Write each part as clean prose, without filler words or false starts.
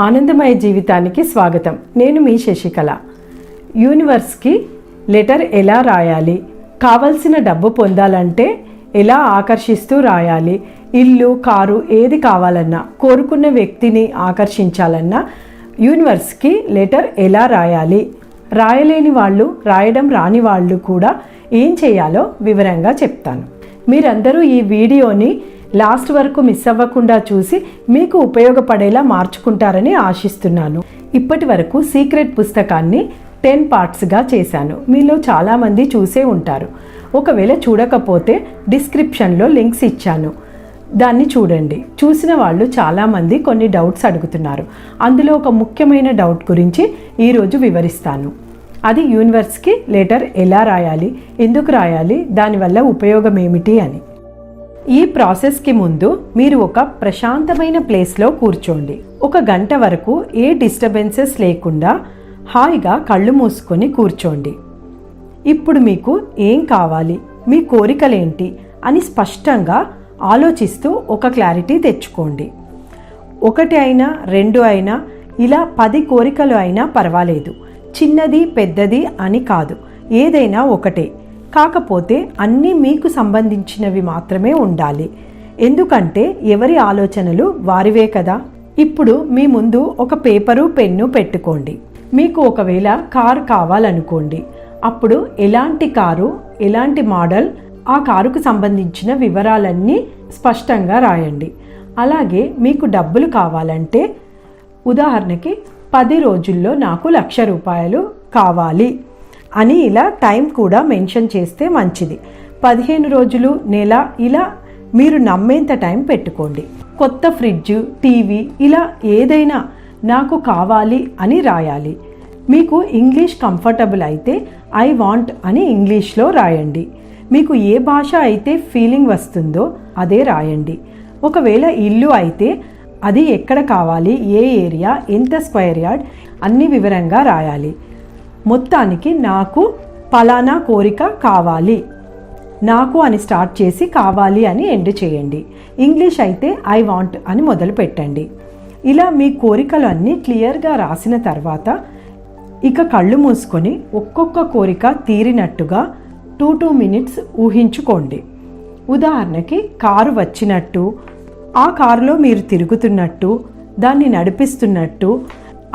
ఆనందమయ జీవితానికి స్వాగతం. నేను మీ శశికళ. యూనివర్స్కి లెటర్ ఎలా రాయాలి, కావలసిన డబ్బు పొందాలంటే ఎలా ఆకర్షిస్తూ రాయాలి, ఇల్లు కారు ఏది కావాలన్నా, కోరుకున్న వ్యక్తిని ఆకర్షించాలన్నా యూనివర్స్కి లెటర్ ఎలా రాయాలి, రాయలేని వాళ్ళు, రాయడం రాని వాళ్ళు కూడా ఏం చేయాలో వివరంగా చెప్తాను. మీరందరూ ఈ వీడియోని లాస్ట్ వరకు మిస్ అవ్వకుండా చూసి మీకు ఉపయోగపడేలా మార్చుకుంటారని ఆశిస్తున్నాను. ఇప్పటి వరకు సీక్రెట్ పుస్తకాన్ని 10 పార్ట్స్గా చేశాను. మీలో చాలామంది చూసే ఉంటారు. ఒకవేళ చూడకపోతే డిస్క్రిప్షన్లో లింక్స్ ఇచ్చాను, దాన్ని చూడండి. చూసిన వాళ్ళు చాలామంది కొన్ని డౌట్స్ అడుగుతున్నారు. అందులో ఒక ముఖ్యమైన డౌట్ గురించి ఈరోజు వివరిస్తాను. అది యూనివర్స్కి లెటర్ ఎలా రాయాలి, ఎందుకు రాయాలి, దానివల్ల ఉపయోగం ఏమిటి అని. ఈ ప్రాసెస్కి ముందు మీరు ఒక ప్రశాంతమైన ప్లేస్లో కూర్చోండి. 1 గంట వరకు ఏ డిస్టర్బెన్సెస్ లేకుండా హాయిగా కళ్ళు మూసుకొని కూర్చోండి. ఇప్పుడు మీకు ఏం కావాలి, మీ కోరికలేంటి అని స్పష్టంగా ఆలోచిస్తూ ఒక క్లారిటీ తెచ్చుకోండి. 1 అయినా 2 అయినా, ఇలా 10 కోరికలు అయినా పర్వాలేదు. చిన్నది పెద్దది అని కాదు, ఏదైనా ఒకటే. కాకపోతే అన్నీ మీకు సంబంధించినవి మాత్రమే ఉండాలి. ఎందుకంటే ఎవరి ఆలోచనలు వారివే కదా. ఇప్పుడు మీ ముందు ఒక పేపరు పెన్ను పెట్టుకోండి. మీకు ఒకవేళ కారు కావాలనుకోండి. అప్పుడు ఎలాంటి కారు, ఎలాంటి మోడల్, ఆ కారుకు సంబంధించిన వివరాలన్నీ స్పష్టంగా రాయండి. అలాగే మీకు డబ్బులు కావాలంటే, ఉదాహరణకి 10 రోజుల్లో నాకు 1,00,000 రూపాయలు కావాలి అని ఇలా టైం కూడా మెన్షన్ చేస్తే మంచిది. 15 రోజులు, నెల, ఇలా మీరు నమ్మేంత టైం పెట్టుకోండి. కొత్త ఫ్రిడ్జ్, టీవీ, ఇలా ఏదైనా నాకు కావాలి అని రాయాలి. మీకు ఇంగ్లీష్ కంఫర్టబుల్ అయితే ఐ వాంట్ అని ఇంగ్లీష్లో రాయండి. మీకు ఏ భాష అయితే ఫీలింగ్ వస్తుందో అదే రాయండి. ఒకవేళ ఇల్లు అయితే అది ఎక్కడ కావాలి, ఏ ఏరియా, ఎంత స్క్వేర్ యార్డ్ అన్ని వివరంగా రాయాలి. మొత్తానికి నాకు పలానా కోరిక కావాలి, నాకు అని స్టార్ట్ చేసి కావాలి అని ఎండ్ చేయండి. ఇంగ్లీష్ అయితే ఐ వాంట్ అని మొదలు పెట్టండి. ఇలా మీ కోరికలు అన్నీ క్లియర్గా రాసిన తర్వాత ఇక కళ్ళు మూసుకొని ఒక్కొక్క కోరిక తీరినట్టుగా 2 మినిట్స్ ఊహించుకోండి. ఉదాహరణకి కారు వచ్చినట్టు, ఆ కారులో మీరు తిరుగుతున్నట్టు, దాన్ని నడిపిస్తున్నట్టు,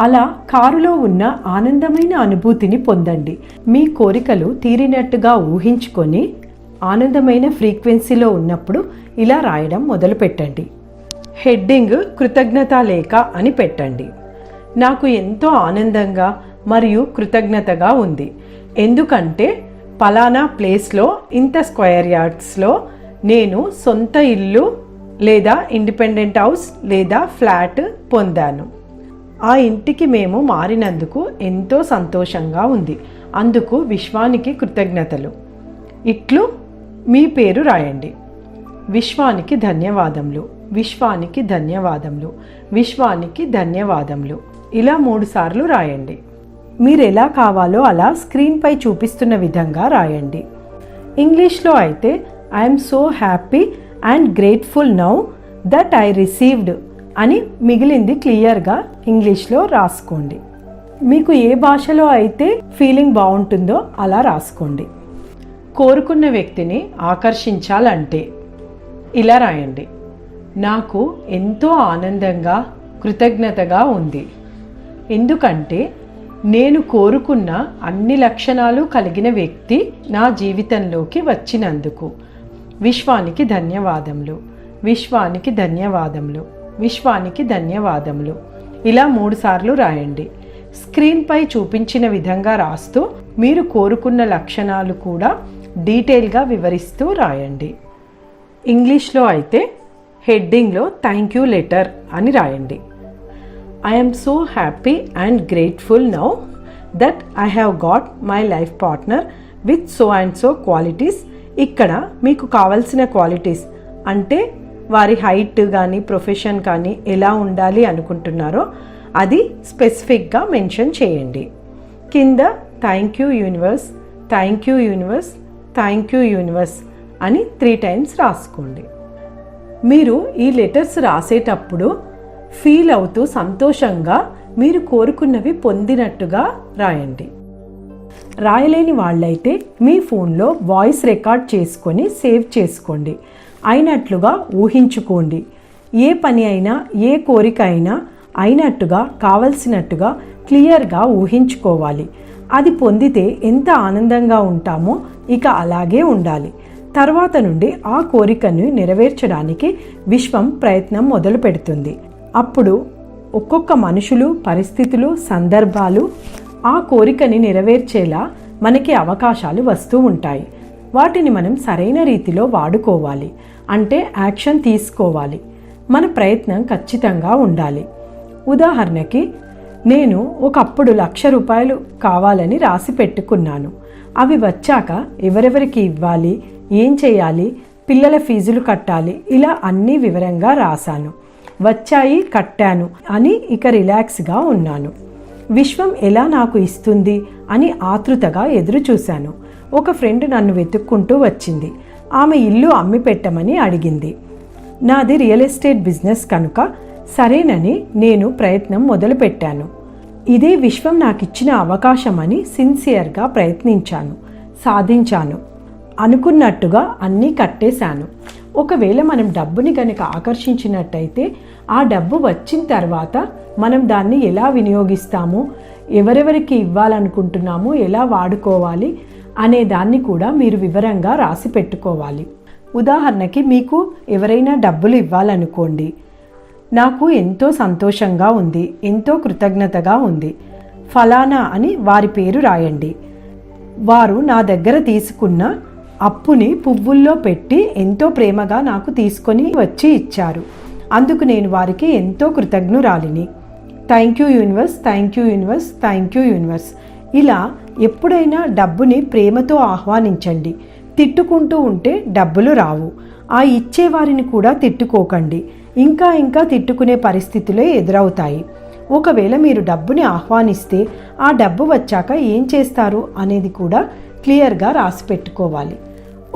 అలా కారులో ఉన్న ఆనందమైన అనుభూతిని పొందండి. మీ కోరికలు తీరినట్టుగా ఊహించుకొని ఆనందమైన ఫ్రీక్వెన్సీలో ఉన్నప్పుడు ఇలా రాయడం మొదలు పెట్టండి. హెడ్డింగ్ కృతజ్ఞతా లేఖ అని పెట్టండి. నాకు ఎంతో ఆనందంగా మరియు కృతజ్ఞతగా ఉంది. ఎందుకంటే పలానా ప్లేస్లో, ఇంత స్క్వేర్ యార్డ్స్లో నేను సొంత ఇల్లు లేదా ఇండిపెండెంట్ హౌస్ లేదా ఫ్లాట్ పొందాను. ఆ ఇంటికి మేము మారినందుకు ఎంతో సంతోషంగా ఉంది. అందుకు విశ్వానికి కృతజ్ఞతలు. ఇట్లు మీ పేరు రాయండి. విశ్వానికి ధన్యవాదములు, విశ్వానికి ధన్యవాదములు, విశ్వానికి ధన్యవాదములు. ఇలా 3 సార్లు రాయండి. మీరు ఎలా కావాలో అలా స్క్రీన్పై చూపిస్తున్న విధంగా రాయండి. ఇంగ్లీష్లో అయితే I'm so happy and grateful now that I received అని మిగిలింది క్లియర్గా ఇంగ్లీష్లో రాసుకోండి. మీకు ఏ భాషలో అయితే ఫీలింగ్ బాగుంటుందో అలా రాసుకోండి. కోరుకున్న వ్యక్తిని ఆకర్షించాలంటే ఇలా రాయండి. నాకు ఎంతో ఆనందంగా, కృతజ్ఞతగా ఉంది. ఎందుకంటే నేను కోరుకున్న అన్ని లక్షణాలు కలిగిన వ్యక్తి నా జీవితంలోకి వచ్చినందుకు. విశ్వానికి ధన్యవాదములు, విశ్వానికి ధన్యవాదములు, విశ్వానికి ధన్యవాదములు. ఇలా 3 సార్లు రాయండి. స్క్రీన్పై చూపించిన విధంగా రాస్తూ మీరు కోరుకున్న లక్షణాలు కూడా డీటెయిల్గా వివరిస్తూ రాయండి. ఇంగ్లీష్లో అయితే హెడ్డింగ్లో థ్యాంక్ యూ లెటర్ అని రాయండి. I'm so happy and grateful now that I have got my life partner with so and so qualities. ఇక్కడ మీకు కావలసిన క్వాలిటీస్ అంటే వారి హైట్ కానీ, ప్రొఫెషన్ కానీ ఎలా ఉండాలి అనుకుంటున్నారో అది స్పెసిఫిక్గా మెన్షన్ చేయండి. కింద thank you universe, thank you universe, thank you universe అని 3 టైమ్స్ రాసుకోండి. మీరు ఈ లెటర్స్ రాసేటప్పుడు ఫీల్ అవుతూ సంతోషంగా మీరు కోరుకున్నవి పొందినట్టుగా రాయండి. రాయలేని వాళ్ళైతే మీ ఫోన్లో వాయిస్ రికార్డ్ చేసుకొని సేవ్ చేసుకోండి. అయినట్లుగా ఊహించుకోండి. ఏ పని అయినా ఏ కోరిక అయినా అయినట్టుగా కావలసినట్టుగా క్లియర్గా ఊహించుకోవాలి. అది పొందితే ఎంత ఆనందంగా ఉంటామో ఇక అలాగే ఉండాలి. తర్వాత నుండి ఆ కోరికను నెరవేర్చడానికి విశ్వం ప్రయత్నం మొదలు పెడుతుంది. అప్పుడు ఒక్కొక్క మనుషులు, పరిస్థితులు, సందర్భాలు ఆ కోరికని నెరవేర్చేలా మనకి అవకాశాలు వస్తూ ఉంటాయి. వాటిని మనం సరైన రీతిలో వాడుకోవాలి. అంటే యాక్షన్ తీసుకోవాలి. మన ప్రయత్నం ఖచ్చితంగా ఉండాలి. ఉదాహరణకి నేను ఒకప్పుడు 1,00,000 రూపాయలు కావాలని రాసి పెట్టుకున్నాను. అవి వచ్చాక ఎవరెవరికి ఇవ్వాలి, ఏం చేయాలి, పిల్లల ఫీజులు కట్టాలి, ఇలా అన్నీ వివరంగా రాశాను. వచ్చాయి, కట్టాను అని ఇక రిలాక్స్గా ఉన్నాను. విశ్వం ఎలా నాకు ఇస్తుంది అని ఆతృతగా ఎదురు చూశాను. ఒక ఫ్రెండ్ నన్ను వెతుక్కుంటూ వచ్చింది. ఆమె ఇల్లు అమ్మి పెట్టమని అడిగింది. నాది రియల్ ఎస్టేట్ బిజినెస్ కనుక సరేనని నేను ప్రయత్నం మొదలుపెట్టాను. ఇదే విశ్వం నాకు ఇచ్చిన అవకాశం అని సిన్సియర్గా ప్రయత్నించాను, సాధించాను. అనుకున్నట్టుగా అన్నీ కట్టేశాను. ఒకవేళ మనం డబ్బుని కనుక ఆకర్షించినట్టయితే ఆ డబ్బు వచ్చిన తర్వాత మనం దాన్ని ఎలా వినియోగిస్తామో, ఎవరెవరికి ఇవ్వాలనుకుంటున్నామో, ఎలా వాడుకోవాలి అనే దాన్ని కూడా మీరు వివరంగా రాసి పెట్టుకోవాలి. ఉదాహరణకి మీకు ఎవరైనా డబ్బులు ఇవ్వాలనుకోండి. నాకు ఎంతో సంతోషంగా ఉంది, ఎంతో కృతజ్ఞతగా ఉంది, ఫలానా అని వారి పేరు రాయండి. వారు నా దగ్గర తీసుకున్న అప్పుని పువ్వుల్లో పెట్టి ఎంతో ప్రేమగా నాకు తీసుకొని వచ్చి ఇచ్చారు. అందుకు నేను వారికి ఎంతో కృతజ్ఞురాలిని. Thank you universe, thank you universe, thank you universe. ఇలా ఎప్పుడైనా డబ్బుని ప్రేమతో ఆహ్వానించండి. తిట్టుకుంటూ ఉంటే డబ్బులు రావు. ఆ ఇచ్చేవారిని కూడా తిట్టుకోకండి. ఇంకా ఇంకా తిట్టుకునే పరిస్థితులే ఎదురవుతాయి. ఒకవేళ మీరు డబ్బుని ఆహ్వానిస్తే ఆ డబ్బు వచ్చాక ఏం చేస్తారు అనేది కూడా క్లియర్గా రాసి పెట్టుకోవాలి.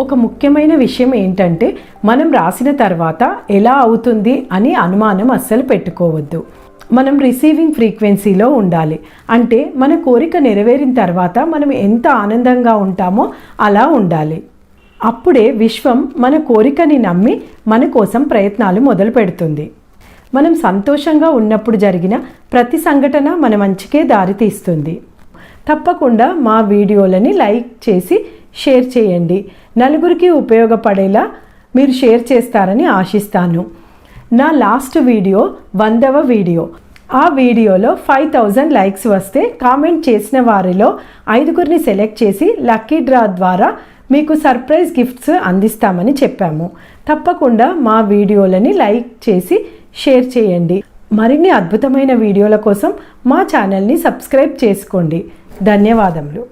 ఒక ముఖ్యమైన విషయం ఏంటంటే మనం రాసిన తర్వాత ఎలా అవుతుంది అని అనుమానం అస్సలు పెట్టుకోవద్దు. మనం రిసీవింగ్ ఫ్రీక్వెన్సీలో ఉండాలి. అంటే మన కోరిక నెరవేరిన తర్వాత మనం ఎంత ఆనందంగా ఉంటామో అలా ఉండాలి. అప్పుడే విశ్వం మన కోరికని నమ్మి మన కోసం ప్రయత్నాలు మొదలు పెడుతుంది. మనం సంతోషంగా ఉన్నప్పుడు జరిగిన ప్రతి సంఘటన మన మంచికే దారితీస్తుంది. తప్పకుండా మా వీడియోలని లైక్ చేసి షేర్ చేయండి. నలుగురికి ఉపయోగపడేలా మీరు షేర్ చేస్తారని ఆశిస్తాను. నా లాస్ట్ వీడియో 100వ వీడియో. ఆ వీడియోలో 5000 లైక్స్ వస్తే కామెంట్ చేసిన వారిలో 5గురిని సెలెక్ట్ చేసి లక్కీ డ్రా ద్వారా మీకు సర్ప్రైజ్ గిఫ్ట్స్ అందిస్తామని చెప్పాము. తప్పకుండా మా వీడియోలని లైక్ చేసి షేర్ చేయండి. మరిన్ని అద్భుతమైన వీడియోల కోసం మా ఛానల్ని సబ్స్క్రైబ్ చేసుకోండి. ధన్యవాదములు.